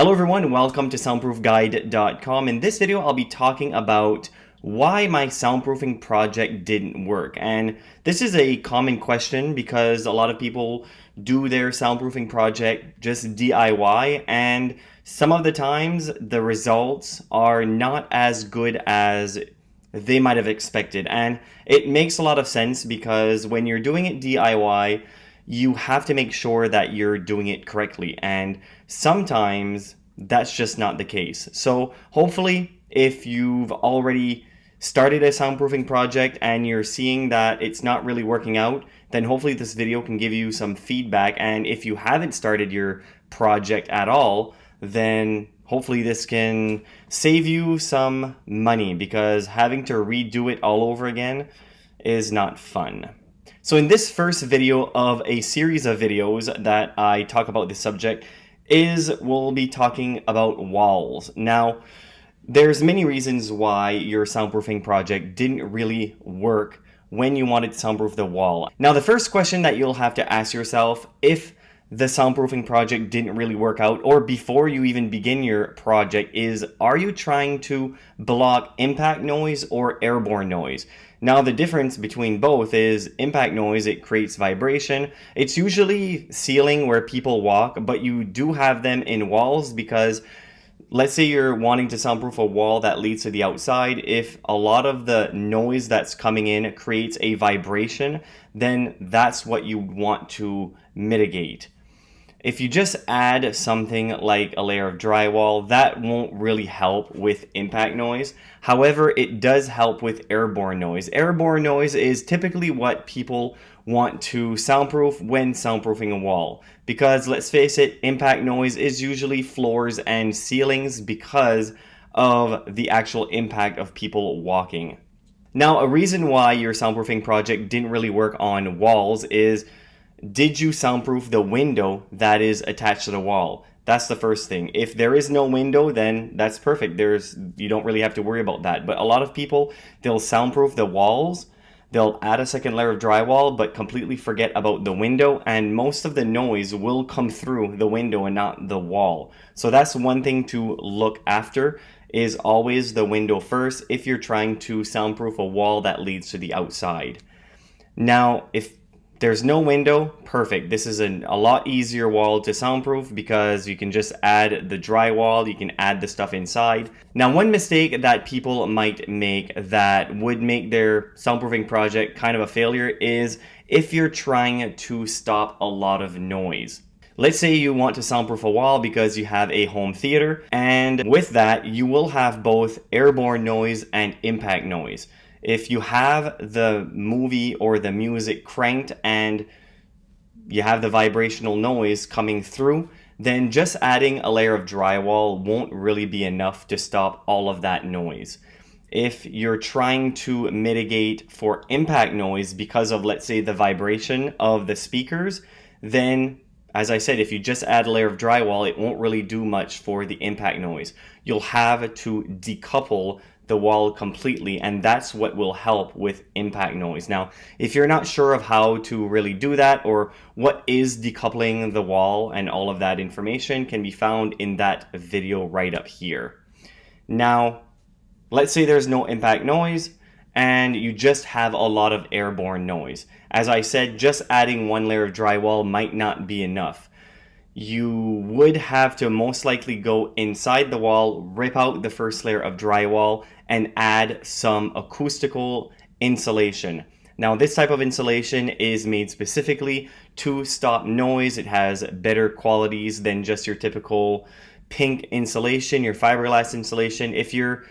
Hello everyone, welcome to soundproofguide.com. In this video, I'll be talking about why my soundproofing project didn't work. And this is a common question because a lot of people do their soundproofing project just DIY, and some of the times the results are not as good as they might have expected. And it makes a lot of sense because when you're doing it DIY, you have to make sure that you're doing it correctly, and sometimes that's just not the case. So hopefully, if you've already started a soundproofing project and you're seeing that it's not really working out, then hopefully this video can give you some feedback. And if you haven't started your project at all, then hopefully this can save you some money, because having to redo it all over again is not fun. So in this first video of a series of videos that I talk about this subject we'll be talking about walls. Now, there's many reasons why your soundproofing project didn't really work when you wanted to soundproof the wall. Now, the first question that you'll have to ask yourself if the soundproofing project didn't really work out, or before you even begin your project, is, are you trying to block impact noise or airborne noise? Now, the difference between both is impact noise, it creates vibration. It's usually ceiling where people walk, but you do have them in walls because let's say you're wanting to soundproof a wall that leads to the outside. If a lot of the noise that's coming in creates a vibration, then that's what you want to mitigate. If you just add something like a layer of drywall, that won't really help with impact noise. However, it does help with airborne noise. Airborne noise is typically what people want to soundproof when soundproofing a wall. Because let's face it, impact noise is usually floors and ceilings because of the actual impact of people walking. Now, a reason why your soundproofing project didn't really work on walls is, did you soundproof the window that is attached to the wall? That's the first thing. If there is no window, then that's perfect. You don't really have to worry about that. But a lot of people, they'll soundproof the walls, they'll add a second layer of drywall, but completely forget about the window, and most of the noise will come through the window and not the wall. So that's one thing to look after, is always the window first if you're trying to soundproof a wall that leads to the outside. Now, if there's no window, perfect. This is a lot easier wall to soundproof because you can just add the drywall, you can add the stuff inside. Now, one mistake that people might make that would make their soundproofing project kind of a failure is if you're trying to stop a lot of noise. Let's say you want to soundproof a wall because you have a home theater, and with that, you will have both airborne noise and impact noise. If you have the movie or the music cranked and you have the vibrational noise coming through, then just adding a layer of drywall won't really be enough to stop all of that noise. If you're trying to mitigate for impact noise because of, let's say, the vibration of the speakers, then, as I said, if you just add a layer of drywall, it won't really do much for the impact noise. You'll have to decouple the wall completely, and that's what will help with impact noise. Now, if you're not sure of how to really do that, or what is decoupling the wall, and all of that information can be found in that video right up here. Now, let's say there's no impact noise and you just have a lot of airborne noise. As I said, just adding one layer of drywall might not be enough. You would have to most likely go inside the wall, rip out the first layer of drywall, and add some acoustical insulation. Now, this type of insulation is made specifically to stop noise. It has better qualities than just your typical pink insulation, your fiberglass insulation. If you're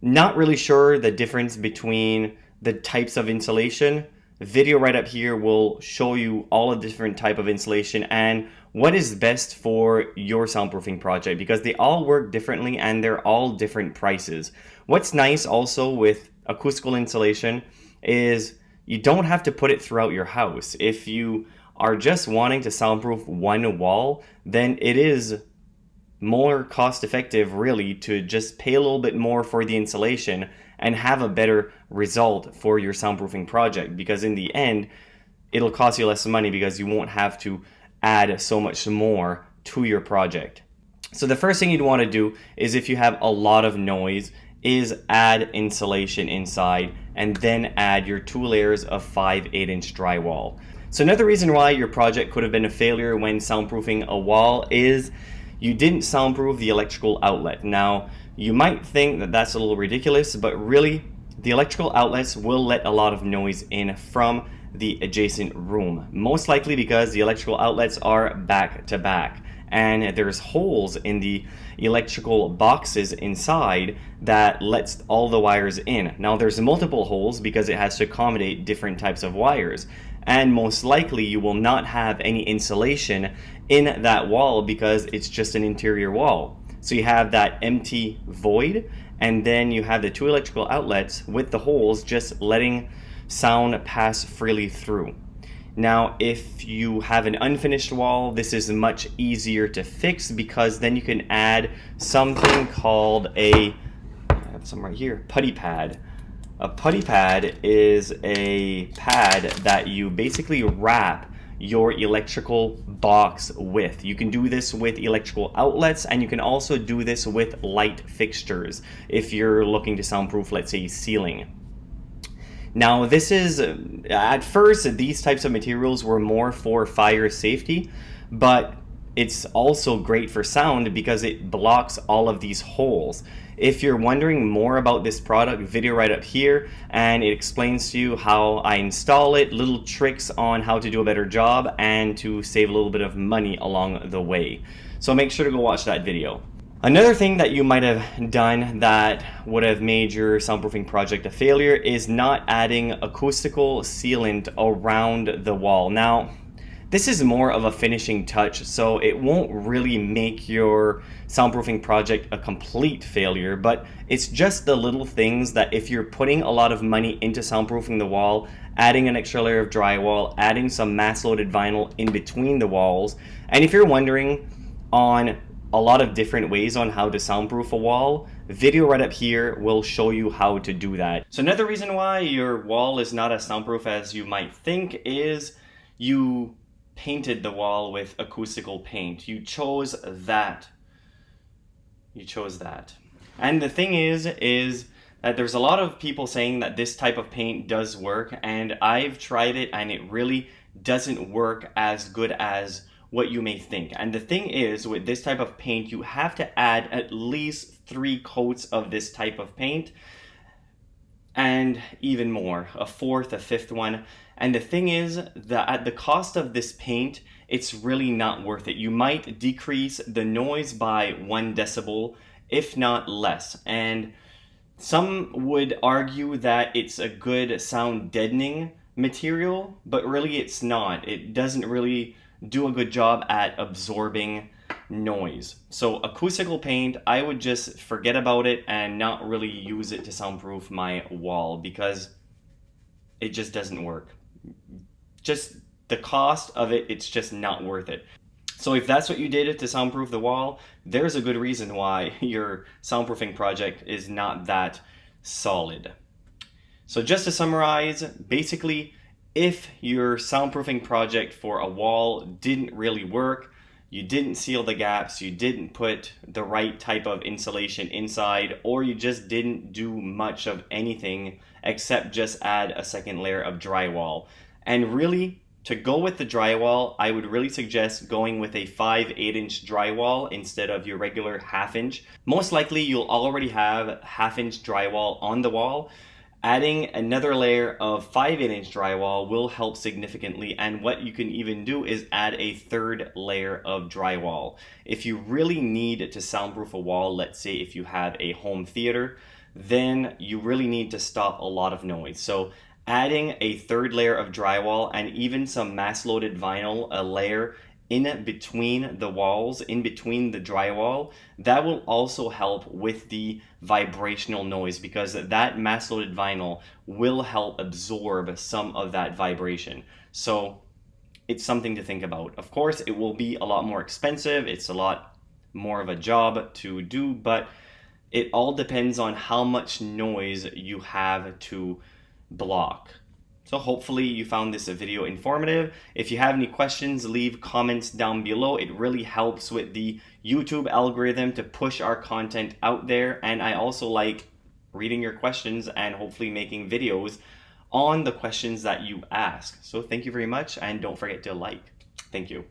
not really sure the difference between the types of insulation, the video right up here will show you all the different type of insulation and what is best for your soundproofing project, because they all work differently and they're all different prices. What's nice also with acoustical insulation is you don't have to put it throughout your house. If you are just wanting to soundproof one wall, then it is more cost effective really to just pay a little bit more for the insulation and have a better result for your soundproofing project, because in the end it'll cost you less money because you won't have to add so much more to your project. So the first thing you'd want to do is, if you have a lot of noise, is add insulation inside and then add your 2 layers of 5/8" drywall. So another reason why your project could have been a failure when soundproofing a wall is you didn't soundproof the electrical outlet. Now, you might think that that's a little ridiculous, but really the electrical outlets will let a lot of noise in from the adjacent room, most likely because the electrical outlets are back to back and there's holes in the electrical boxes inside that lets all the wires in. Now there's multiple holes because it has to accommodate different types of wires, and most likely you will not have any insulation in that wall because it's just an interior wall. So you have that empty void, and then you have the 2 electrical outlets with the holes just letting sound pass freely through. Now, if you have an unfinished wall, this is much easier to fix because then you can add something called I have some right here, putty pad. A putty pad is a pad that you basically wrap your electrical box with. You can do this with electrical outlets, and you can also do this with light fixtures if you're looking to soundproof, let's say, ceiling. Now this is, at first, these types of materials were more for fire safety, but it's also great for sound because it blocks all of these holes. If you're wondering more about this product, video right up here, and it explains to you how I install it, little tricks on how to do a better job and to save a little bit of money along the way. So make sure to go watch that video. Another thing that you might have done that would have made your soundproofing project a failure is not adding acoustical sealant around the wall. Now, this is more of a finishing touch, so it won't really make your soundproofing project a complete failure, but it's just the little things that if you're putting a lot of money into soundproofing the wall, adding an extra layer of drywall, adding some mass-loaded vinyl in between the walls, and if you're wondering on a lot of different ways on how to soundproof a wall, video right up here will show you how to do that. So another reason why your wall is not as soundproof as you might think is you painted the wall with acoustical paint. You chose that. And the thing is that there's a lot of people saying that this type of paint does work, and I've tried it and it really doesn't work as good as what you may think. And the thing is, with this type of paint, you have to add at least 3 coats of this type of paint, and even more, a 4th, a 5th one. And the thing is that at the cost of this paint, it's really not worth it. You might decrease the noise by 1 decibel, if not less. And some would argue that it's a good sound deadening material, but really it's not. It doesn't really do a good job at absorbing noise. So acoustical paint, I would just forget about it and not really use it to soundproof my wall because it just doesn't work. Just the cost of it, it's just not worth it. So if that's what you did to soundproof the wall, there's a good reason why your soundproofing project is not that solid. So just to summarize, basically, if your soundproofing project for a wall didn't really work, you didn't seal the gaps, you didn't put the right type of insulation inside, or you just didn't do much of anything except just add a 2nd layer of drywall. And really, to go with the drywall, I would really suggest going with a 5/8" drywall instead of your regular 1/2". Most likely you'll already have 1/2" drywall on the wall. Adding another layer of 5/8" drywall will help significantly, and what you can even do is add a 3rd layer of drywall. If you really need to soundproof a wall, let's say if you have a home theater, then you really need to stop a lot of noise. So adding a 3rd layer of drywall and even some mass-loaded vinyl, a layer in between the walls, in between the drywall, that will also help with the vibrational noise because that mass-loaded vinyl will help absorb some of that vibration. So it's something to think about. Of course, it will be a lot more expensive. It's a lot more of a job to do, but it all depends on how much noise you have to block. So hopefully you found this video informative. If you have any questions, leave comments down below. It really helps with the YouTube algorithm to push our content out there. And I also like reading your questions and hopefully making videos on the questions that you ask. So thank you very much, and don't forget to like. Thank you.